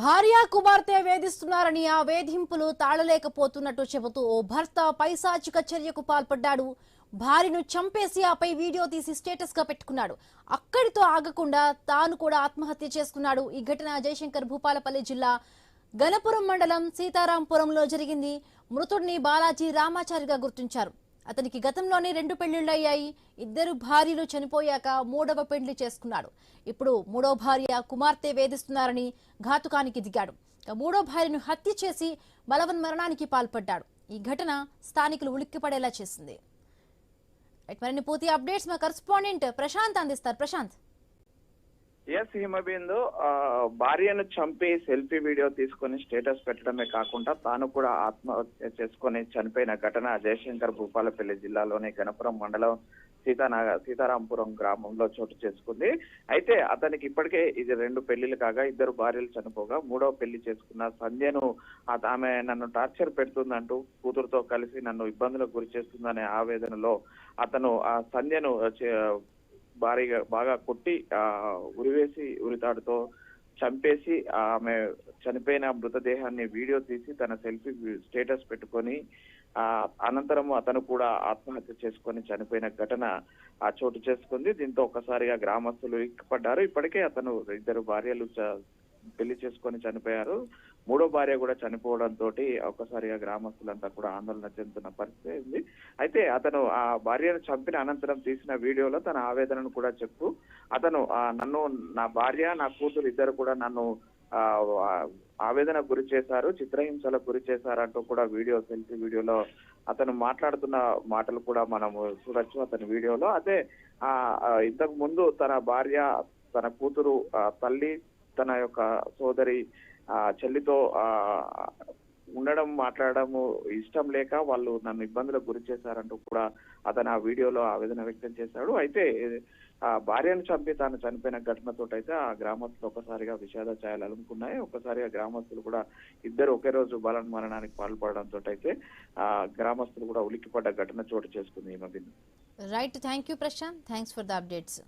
భార్య కుమార్తె వేధిస్తున్నారని ఆ వేధింపులు తాళలేకపోతున్నట్టు చెబుతూ ఓ భర్త పైశాచిక చర్యకు పాల్పడ్డాడు. భార్యను చంపేసి ఆపై వీడియో తీసి స్టేటస్ గా పెట్టుకున్నాడు. అక్కడితో ఆగకుండా తాను కూడా ఆత్మహత్య చేసుకున్నాడు. ఈ ఘటన జయశంకర్ భూపాలపల్లి జిల్లా గణపురం మండలం సీతారాంపురంలో జరిగింది. మృతుడిని బాలాజీ రామాచారిగా గుర్తించారు. అతనికి గతంలోనే 2 పెళ్లిళ్లయ్యాయి. 2 భార్యలు చనిపోయాక 3వ పెళ్లి చేసుకున్నాడు. ఇప్పుడు 3వ భార్య కుమార్తె వేధిస్తున్నారని ఘాతుకానికి దిగాడు. 3వ భార్యను హత్య చేసి బలవన్మరణానికి పాల్పడ్డాడు. ఈ ఘటన స్థానికులు ఉలిక్కిపడేలా చేసింది. మరిన్ని పూర్తి అప్డేట్స్ మా కరెస్పాండెంట్ ప్రశాంత్ అందిస్తారు. ప్రశాంత్. ఎస్ హిమబిందు భార్యను చంపి సెల్ఫీ వీడియో తీసుకొని స్టేటస్ పెట్టడమే కాకుండా తాను కూడా ఆత్మహత్య చేసుకొని చనిపోయిన ఘటన జయశంకర్ భూపాలపల్లి జిల్లాలోని గణపురం మండలం సీతారాంపురం గ్రామంలో చోటు చేసుకుంది. అయితే అతనికి ఇప్పటికే ఇది 2 పెళ్లిలు కాగా 2 భార్యలు చనిపోగా 3వ పెళ్లి చేసుకున్న సంధ్యను ఆమె నన్ను టార్చర్ పెడుతుందంటూ కూతురుతో కలిసి నన్ను ఇబ్బందులకు గురి చేస్తుందనే ఆవేదనలో అతను ఆ సంధ్యను భారీగా బాగా కొట్టి ఉరివేసి ఉరితాడుతో చంపేసి ఆమె చనిపోయిన మృతదేహాన్ని వీడియో తీసి తన సెల్ఫీ స్టేటస్ పెట్టుకొని అనంతరం అతను కూడా ఆత్మహత్య చేసుకొని చనిపోయిన ఘటన చోటు చేసుకుంది. దీంతో ఒక్కసారిగా గ్రామస్తులు ఇక్కపడ్డారు. ఇప్పటికే అతను 2 భార్యలు పెళ్లి చేసుకొని చనిపోయారు. 3వ భార్య కూడా చనిపోవడంతో ఒక్కసారిగా గ్రామస్తులంతా కూడా ఆందోళన చెందుతున్న పరిస్థితి ఉంది. అయితే అతను ఆ భార్యను చంపిన అనంతరం తీసిన వీడియోలో తన ఆవేదనను కూడా చెప్తూ అతను నన్ను నా భార్య నా కూతురు 2 కూడా నన్ను ఆవేదన గురి చేశారు, చిత్రహింసలకు గురి చేశారంటూ కూడా సెల్ఫీ వీడియోలో అతను మాట్లాడుతున్న మాటలు కూడా మనము చూడొచ్చు అతని వీడియోలో. అదే ఇంతకు ముందు తన భార్య, తన కూతురు, తల్లి, తన యొక్క సోదరి చెల్లితో ఉండడం మాట్లాడము ఇష్టం లేక వాళ్ళు నన్ను ఇబ్బందులకు గురి చేశారంటూ కూడా అతను ఆ వీడియోలో ఆవేదన వ్యక్తం చేశాడు. అయితే ఆ భార్యను చంపి తాను చనిపోయిన ఘటనతో అయితే ఆ గ్రామస్తులు ఒక్కసారిగా విషాద ఛాయలు అలుముకున్నాయి. ఒక్కసారిగా గ్రామస్తులు కూడా 2 ఒకే రోజు బలవన్మరణానికి పాల్పడడంతో అయితే గ్రామస్తులు కూడా ఉలిక్కిపడ్డ ఘటన చోటు చేసుకుంది. ఈ మధ్య. Right, thank you Prashant, thanks for the updates.